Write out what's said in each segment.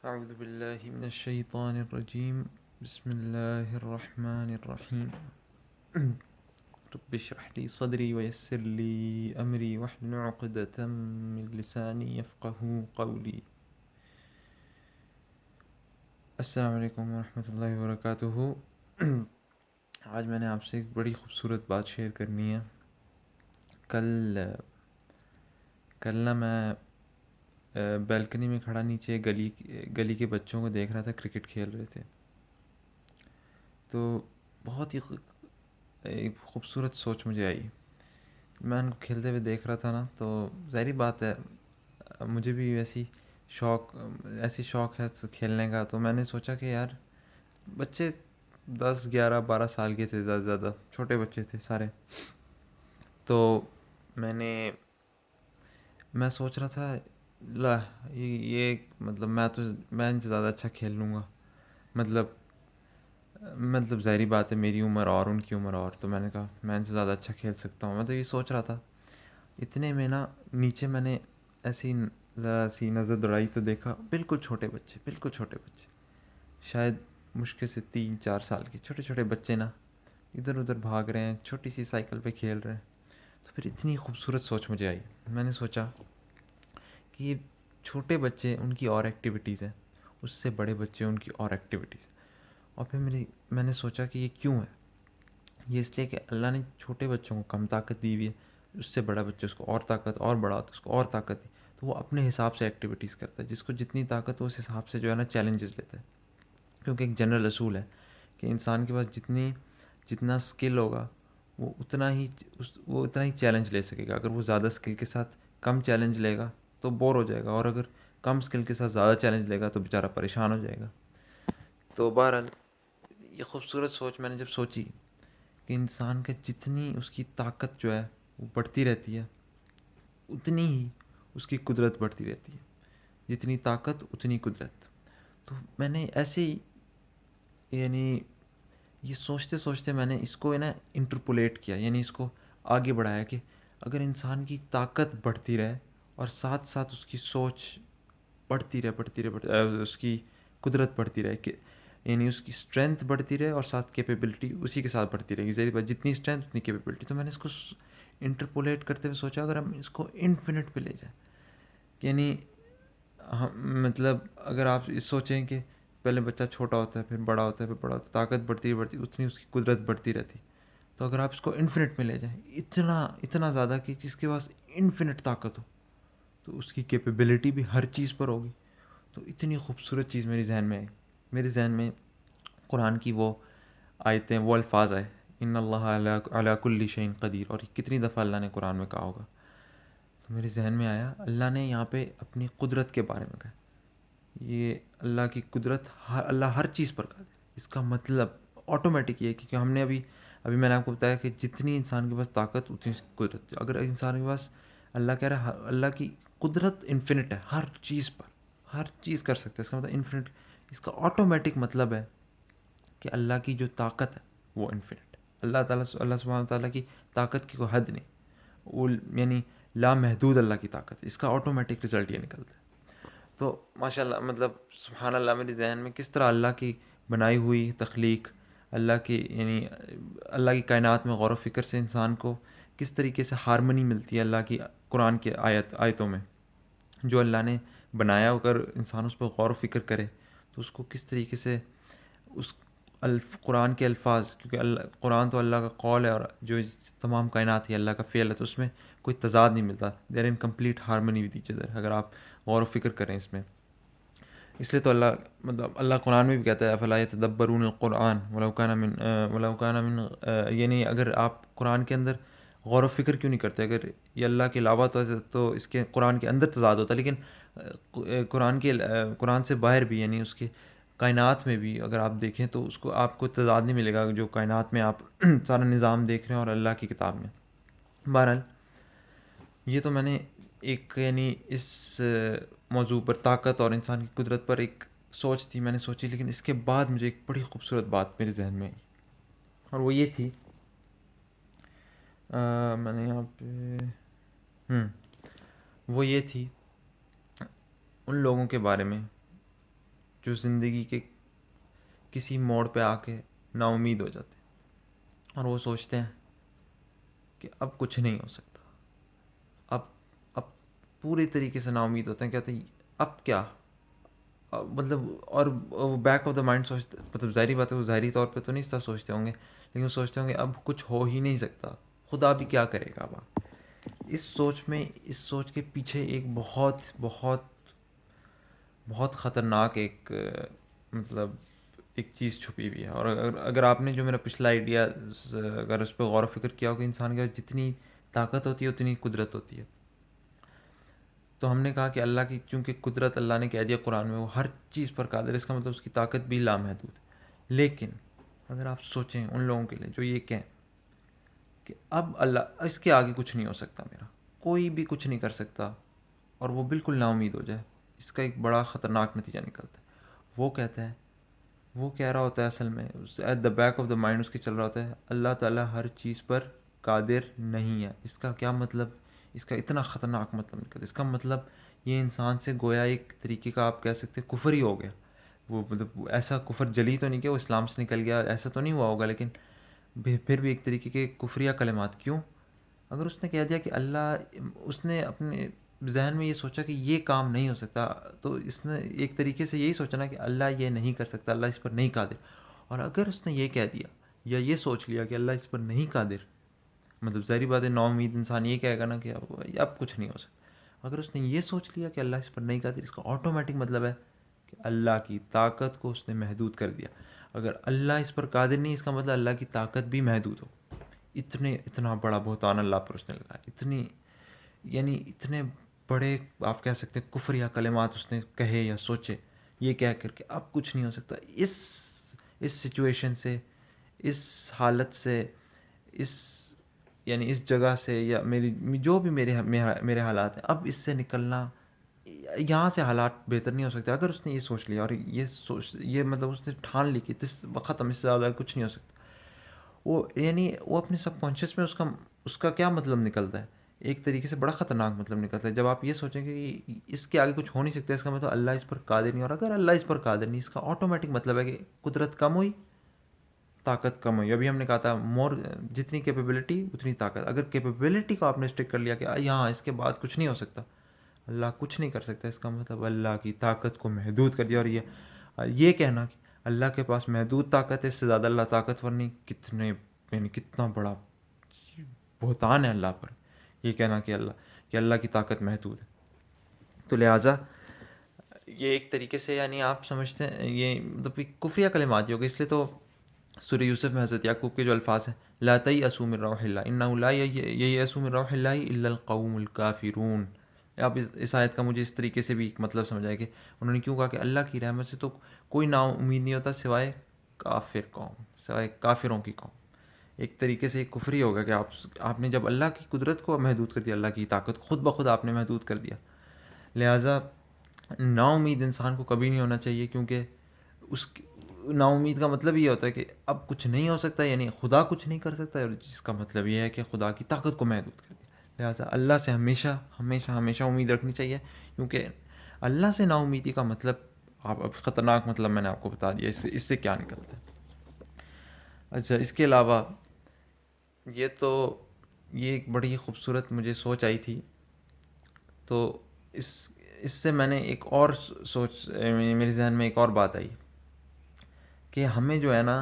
اعوذ باللہ من الشیطان الرجیم بسم اللہ الرحمن الرحیم رب اشرح لی صدری ویسر لی امری واحلل عقدۃ من لسانی یفقہوا قولی۔ السلام علیکم ورحمۃ اللہ وبرکاتہ۔ آج میں نے آپ سے ایک بڑی خوبصورت بات شیئر کرنی ہے۔ کل کل نا میں بیلکنی میں کھڑا نیچے گلی کے بچوں کو دیکھ رہا تھا، کرکٹ کھیل رہے تھے، تو بہت ہی ایک خوبصورت سوچ مجھے آئی۔ میں ان کو کھیلتے ہوئے دیکھ رہا تھا نا، تو ظاہری بات ہے مجھے بھی ایسی شوق ہے کھیلنے کا، تو میں نے سوچا کہ یار بچے 10 11 12 سال کے تھے، زیادہ سے زیادہ چھوٹے بچے تھے سارے، تو میں سوچ رہا تھا لا یہ مطلب میں ان سے زیادہ اچھا کھیل لوں گا، مطلب ظاہری بات ہے میری عمر اور ان کی عمر اور، تو میں نے کہا میں ان سے زیادہ اچھا کھیل سکتا ہوں۔ میں تو یہ سوچ رہا تھا، اتنے میں نا نیچے میں نے ایسی ذرا سی نظر دوڑائی تو دیکھا بالکل چھوٹے بچے، شاید مشکل سے 3 4 سال کے چھوٹے چھوٹے بچے نا ادھر ادھر بھاگ رہے ہیں، چھوٹی سی سائیکل پہ کھیل رہے ہیں۔ تو پھر اتنی خوبصورت سوچ مجھے آئی، میں نے سوچا کہ یہ چھوٹے بچے ان کی اور ایکٹیویٹیز ہیں، اس سے بڑے بچے ان کی اور ایکٹیویٹیز ہیں، اور پھر میں نے سوچا کہ یہ کیوں ہے؟ یہ اس لیے کہ اللہ نے چھوٹے بچوں کو کم طاقت دی ہوئی ہے، اس سے بڑا بچہ اس کو اور طاقت، اور بڑا ہوتا ہے اس کو اور طاقت دی، تو وہ اپنے حساب سے ایکٹیویٹیز کرتا ہے، جس کو جتنی طاقت ہو اس حساب سے جو ہے نا چیلنجز لیتا ہے، کیونکہ ایک جنرل اصول ہے کہ انسان کے پاس جتنا اسکل ہوگا وہ اتنا ہی چیلنج لے سکے گا۔ اگر وہ زیادہ اسکل کے ساتھ کم چیلنج لے گا تو بور ہو جائے گا، اور اگر کم اسکل کے ساتھ زیادہ چیلنج لے گا تو بیچارہ پریشان ہو جائے گا۔ تو بہرحال یہ خوبصورت سوچ میں نے جب سوچی کہ انسان کا جتنی اس کی طاقت جو ہے وہ بڑھتی رہتی ہے، اتنی ہی اس کی قدرت بڑھتی رہتی ہے، جتنی طاقت اتنی قدرت۔ تو میں نے ایسے ہی یعنی یہ سوچتے سوچتے میں نے اس کو نا انٹرپولیٹ کیا، یعنی اس کو آگے بڑھایا کہ اگر انسان کی طاقت بڑھتی رہے اور ساتھ ساتھ اس کی سوچ بڑھتی رہے اس کی قدرت بڑھتی رہے، کہ یعنی اس کی اسٹرینتھ بڑھتی رہے اور ساتھ کیپیبلٹی اسی کے ساتھ بڑھتی رہے گی، ظاہر بات جتنی اسٹرینتھ اتنی کیپیبلٹی۔ تو میں نے اس کو انٹرپولیٹ کرتے ہوئے سوچا اگر ہم اس کو انفینٹ پہ لے جائیں، یعنی مطلب اگر آپ سوچیں کہ پہلے بچہ چھوٹا ہوتا ہے، پھر بڑا ہوتا ہے، پھر بڑا ہوتا ہے، طاقت بڑھتی اتنی اس کی قدرت بڑھتی رہتی، تو اگر آپ اس کو انفینٹ میں لے جائیں، اتنا زیادہ کہ جس کے پاس انفینٹ طاقت ہو تو اس کی کیپیبلٹی بھی ہر چیز پر ہوگی، تو اتنی خوبصورت چیز میرے ذہن میں قرآن کی وہ آیتیں، وہ الفاظ آئے، ان اللہ علی کل شیء قدیر، اور کتنی دفعہ اللہ نے قرآن میں کہا ہوگا، تو میرے ذہن میں آیا اللہ نے یہاں پہ اپنی قدرت کے بارے میں کہا، یہ اللہ کی قدرت، اللہ ہر چیز پر قادر ہے۔ اس کا مطلب آٹومیٹک یہ ہے، کیونکہ ہم نے ابھی میں نے آپ کو بتایا کہ جتنی انسان کے پاس طاقت اتنی اس کی قدرت، اگر انسان کے پاس اللہ کہہ رہا ہے اللہ کی قدرت انفینٹ ہے، ہر چیز پر ہر چیز کر سکتے ہیں، اس کا مطلب انفینٹ، اس کا آٹومیٹک مطلب ہے کہ اللہ کی جو طاقت ہے وہ انفینٹ ہے۔ اللہ سبحانہ تعالیٰ کی طاقت کی کوئی حد نہیں، وہ یعنی لامحدود اللہ کی طاقت ہے، اس کا آٹومیٹک رزلٹ یہ نکلتا ہے۔ تو ماشاء اللہ، مطلب سبحان اللہ، میرے ذہن میں کس طرح اللہ کی بنائی ہوئی تخلیق، اللہ کی یعنی اللہ کی کائنات میں غور و فکر سے انسان کو کس طریقے سے ہارمنی ملتی ہے اللہ کی قرآن کے آیتوں میں، جو اللہ نے بنایا، اگر انسان اس پر غور و فکر کرے تو اس کو کس طریقے سے اس قرآن کے الفاظ، کیونکہ قرآن تو اللہ کا قول ہے، اور جو تمام کائنات ہے اللہ کا فعل ہے، تو اس میں کوئی تضاد نہیں ملتا، they are in complete harmony with each other, اگر آپ غور و فکر کریں اس میں۔ اس لیے تو اللہ قرآن میں بھی کہتا ہے افلا یتدبرون القرآن ولو کان من یعنی اگر آپ قرآن کے اندر غور و فکر کیوں نہیں کرتے؟ اگر یہ اللہ کے علاوہ تو اس کے قرآن کے اندر تضاد ہوتا ہے، لیکن قرآن سے باہر بھی، یعنی اس کے کائنات میں بھی اگر آپ دیکھیں تو اس کو آپ کو تضاد نہیں ملے گا، جو کائنات میں آپ سارا نظام دیکھ رہے ہیں اور اللہ کی کتاب میں۔ بہرحال یہ تو میں نے ایک یعنی اس موضوع پر، طاقت اور انسان کی قدرت پر ایک سوچ تھی میں نے سوچی، لیکن اس کے بعد مجھے ایک بڑی خوبصورت بات میرے ذہن میں آئی، اور وہ یہ تھی، میں نے یہاں پہ وہ یہ تھی ان لوگوں کے بارے میں جو زندگی کے کسی موڑ پہ آ کے نا امید ہو جاتے ہیں اور وہ سوچتے ہیں کہ اب کچھ نہیں ہو سکتا. اب اب پوری طریقے سے نا امید ہوتے ہیں, کہتے ہیں اب کیا, مطلب, اور بیک آف دا مائنڈ سوچتے, مطلب ظاہری بات ہے وہ ظاہری طور پہ تو نہیں اس طرح سوچتے ہوں گے, لیکن وہ سوچتے ہوں گے اب کچھ ہو ہی نہیں سکتا, خدا بھی کیا کرے گا. اب اس سوچ کے پیچھے ایک بہت بہت بہت خطرناک ایک مطلب ایک چیز چھپی ہوئی ہے. اور اگر آپ نے جو میرا پچھلا آئیڈیا اگر اس پہ غور و فکر کیا ہو کہ انسان کے جتنی طاقت ہوتی ہے اتنی قدرت ہوتی ہے, تو ہم نے کہا کہ اللہ کی چونکہ قدرت اللہ نے کہہ دیا قرآن میں وہ ہر چیز پر قادر ہے, اس کا مطلب اس کی طاقت بھی لامحدود ہے. لیکن اگر آپ سوچیں ان لوگوں کے لیے جو یہ کہیں کہ اب اللہ اس کے آگے کچھ نہیں ہو سکتا, میرا کوئی بھی کچھ نہیں کر سکتا, اور وہ بالکل نا امید ہو جائے, اس کا ایک بڑا خطرناک نتیجہ نکلتا ہے. وہ کہتا ہے, وہ کہہ رہا ہوتا ہے اصل میں at the back of the mind اس کے چل رہا ہوتا ہے اللہ تعالیٰ ہر چیز پر قادر نہیں ہے. اس کا کیا مطلب, اس کا اتنا خطرناک مطلب نکلتا ہے. اس کا مطلب یہ انسان سے گویا ایک طریقے کا آپ کہہ سکتے کفر ہی ہو گیا. وہ مطلب ایسا کفر جلی تو نہیں کہ وہ اسلام سے نکل گیا, ایسا تو نہیں ہوا ہوگا, لیکن پھر بھی ایک طریقے کے کفریہ کلمات. کیوں؟ اگر اس نے کہہ دیا کہ اللہ, اس نے اپنے ذہن میں یہ سوچا کہ یہ کام نہیں ہو سکتا, تو اس نے ایک طریقے سے یہی سوچا نا کہ اللہ یہ نہیں کر سکتا, اللہ اس پر نہیں قادر. اور اگر اس نے یہ کہہ دیا یا یہ سوچ لیا کہ اللہ اس پر نہیں قادر, مطلب ظاہری بات ہے نا امید انسان یہ کہے گا نا کہ اب کچھ نہیں ہو سکتا. اگر اس نے یہ سوچ لیا کہ اللہ اس پر نہیں قادر, اس کا آٹومیٹک مطلب ہے کہ اللہ کی طاقت کو اس نے محدود کر دیا. اگر اللہ اس پر قادر نہیں, اس کا مطلب اللہ کی طاقت بھی محدود ہو. اتنا بڑا بہتان اللہ پر اس نے لگایا, یعنی اتنے بڑے آپ کہہ سکتے ہیں کفر یا کلمات اس نے کہے یا سوچے, یہ کہہ کر کے اب کچھ نہیں ہو سکتا. اس سچویشن سے, اس حالت سے, یعنی اس جگہ سے, یا جو بھی میرے حالات ہیں, اب اس سے نکلنا, یہاں سے حالات بہتر نہیں ہو سکتے. اگر اس نے یہ سوچ لیا اور یہ مطلب اس نے ٹھان لی کہ ختم, اس سے زیادہ کچھ نہیں ہو سکتا, یعنی وہ اپنے سب کانشیس میں اس کا کیا مطلب نکلتا ہے, ایک طریقے سے بڑا خطرناک مطلب نکلتا ہے. جب آپ یہ سوچیں کہ اس کے آگے کچھ ہو نہیں سکتا, اس کا مطلب اللہ اس پر قادر نہیں. اور اگر اللہ اس پر قادر نہیں, اس کا آٹومیٹک مطلب ہے کہ قدرت کم ہوئی, طاقت کم ہوئی. ابھی ہم نے کہا تھا جتنی کیپیبلٹی اتنی طاقت. اگر کیپیبلٹی کو آپ نے اسٹک کر لیا کہ یہاں اس کے بعد کچھ نہیں ہو سکتا, اللہ کچھ نہیں کر سکتا, اس کا مطلب اللہ کی طاقت کو محدود کر دیا. اور یہ کہنا کہ اللہ کے پاس محدود طاقت ہے, اس سے زیادہ اللہ طاقتور نہیں, یعنی کتنا بڑا بہتان ہے اللہ پر یہ کہنا کہ اللہ کی طاقت محدود ہے. تو لہٰذا یہ ایک طریقے سے, یعنی آپ سمجھتے ہیں یہ مطلب کفریہ کلمات ہی ہوگی. اس لیے تو سورہ یوسف میں حضرت یعقوب کے جو الفاظ ہیں, لا تیأسوا من روح اللہ انہ لا ییأس من روح اللہ الا القوم الکافرون. آپ اس آیت کا مجھے اس طریقے سے بھی ایک مطلب سمجھائے کہ انہوں نے کیوں کہا کہ اللہ کی رحمت سے تو کوئی نا امید نہیں ہوتا سوائے کافر قوم, سوائے کافروں کی قوم. ایک طریقے سے ایک کفری ہوگا کہ آپ نے جب اللہ کی قدرت کو محدود کر دیا, اللہ کی طاقت کو خود بخود آپ نے محدود کر دیا. لہٰذا نا امید انسان کو کبھی نہیں ہونا چاہیے, کیونکہ نا امید کا مطلب یہ ہوتا ہے کہ اب کچھ نہیں ہو سکتا, یعنی خدا کچھ نہیں کر سکتا, اور جس کا مطلب یہ ہے کہ خدا کی طاقت کو محدود کر دیا. لہٰذا اللہ سے ہمیشہ ہمیشہ ہمیشہ امید رکھنی چاہیے, کیونکہ اللہ سے نا امیدی کا مطلب اب خطرناک مطلب میں نے آپ کو بتا دیا. اس سے کیا نکلتا ہے. اچھا, اس کے علاوہ یہ ایک بڑی خوبصورت مجھے سوچ آئی تھی. تو اس سے میں نے ایک اور سوچ, میرے ذہن میں ایک اور بات آئی کہ ہمیں جو ہے نا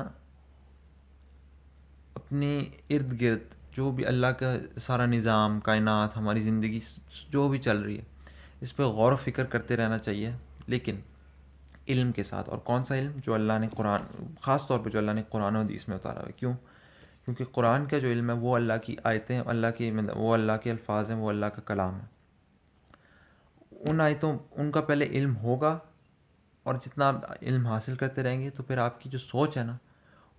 اپنی ارد گرد جو بھی اللہ کا سارا نظام, کائنات, ہماری زندگی جو بھی چل رہی ہے, اس پہ غور و فکر کرتے رہنا چاہیے, لیکن علم کے ساتھ. اور کون سا علم؟ جو اللہ نے خاص طور پہ جو اللہ نے قرآن و حدیث میں اتارا ہے. کیوں؟ کیونکہ قرآن کا جو علم ہے وہ اللہ کی آیتیں, وہ اللہ کے الفاظ ہیں, وہ اللہ کا کلام ہے. ان آیتوں, ان کا پہلے علم ہوگا, اور جتنا آپ علم حاصل کرتے رہیں گے تو پھر آپ کی جو سوچ ہے نا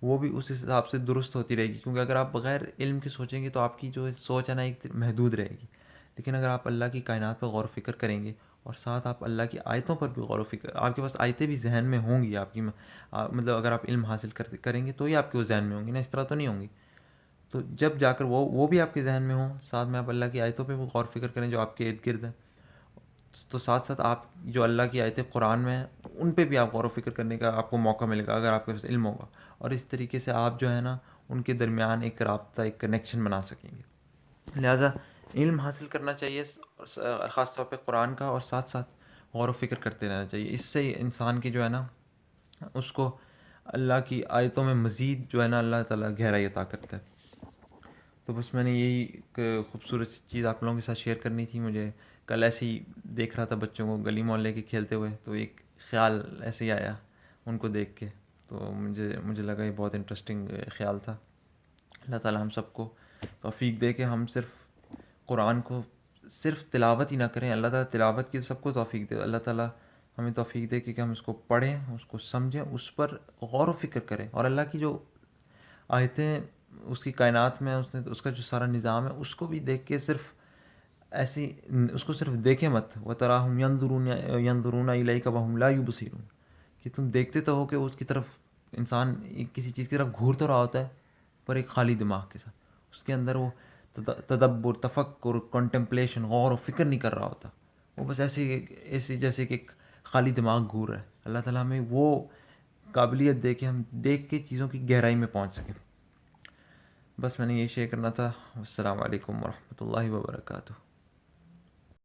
وہ بھی اس حساب سے درست ہوتی رہے گی. کیونکہ اگر آپ بغیر علم کے سوچیں گے تو آپ کی جو سوچ ہے نا ایک محدود رہے گی. لیکن اگر آپ اللہ کی کائنات پر غور و فکر کریں گے, اور ساتھ آپ اللہ کی آیتوں پر بھی غور و فکر, آپ کے پاس آیتیں بھی ذہن میں ہوں گی آپ کی, مطلب اگر آپ علم حاصل کریں گے تو ہی آپ کے وہ ذہن میں ہوں گی نا, اس طرح تو نہیں ہوں گی. تو جب جا کر وہ بھی آپ کے ذہن میں ہوں, ساتھ میں آپ اللہ کی آیتوں پہ بھی غور و فکر کریں جو آپ کے ارد گرد ہیں, تو ساتھ ساتھ آپ جو اللہ کی آیتیں قرآن میں ہیں ان پہ بھی آپ غور و فکر کرنے کا آپ کو موقع ملے گا اگر آپ کے پاس علم ہوگا، اور اس طریقے سے آپ جو ہے نا ان کے درمیان ایک رابطہ، ایک کنیکشن بنا سکیں گے۔ لہٰذا علم حاصل کرنا چاہیے، خاص طور پہ قرآن کا، اور ساتھ ساتھ غور و فکر کرتے رہنا چاہیے۔ اس سے انسان کی جو ہے نا اس کو اللہ کی آیتوں میں مزید جو ہے نا اللہ تعالیٰ گہرائی عطا کرتا ہے۔ تو بس میں نے یہی ایک خوبصورت چیز آپ لوگوں کے ساتھ شیئر کرنی تھی۔ مجھے کل ایسے ہی دیکھ رہا تھا بچوں کو گلی محلے کے کھیلتے ہوئے، تو ایک خیال ایسے ہی آیا ان کو دیکھ کے، تو مجھے لگا یہ بہت انٹرسٹنگ خیال تھا۔ اللہ تعالیٰ ہم سب کو توفیق دے کہ ہم صرف قرآن کو صرف تلاوت ہی نہ کریں، اللہ تعالیٰ تلاوت کی سب کو توفیق دے، اللہ تعالیٰ ہمیں توفیق دے کہ ہم اس کو پڑھیں، اس کو سمجھیں، اس پر غور و فکر کریں، اور اللہ کی جو آیتیں اس کی کائنات میں اس کا جو سارا نظام ہے اس کو بھی دیکھ کے صرف ایسی اس کو صرف دیکھیں مت، وَتَرَاهُمْ يَنظُرُونَ إِلَيْكَ وَهُمْ لَا يُبْصِرُونَ، کہ تم دیکھتے تو ہو کہ اس کی طرف انسان کسی چیز کی طرف گھور تو رہا ہوتا ہے پر ایک خالی دماغ کے ساتھ، اس کے اندر وہ تدبر، تفکر، کنٹمپلیشن، غور و فکر نہیں کر رہا ہوتا، وہ بس ایسی جیسے کہ ایک خالی دماغ گھور رہا ہے۔ اللہ تعالیٰ ہمیں وہ قابلیت دے کہ ہم دیکھ کے چیزوں کی گہرائی میں پہنچ سکیں۔ بس میں نے یہ شیئر کرنا تھا۔ السلام علیکم ورحمۃ اللہ وبرکاتہ۔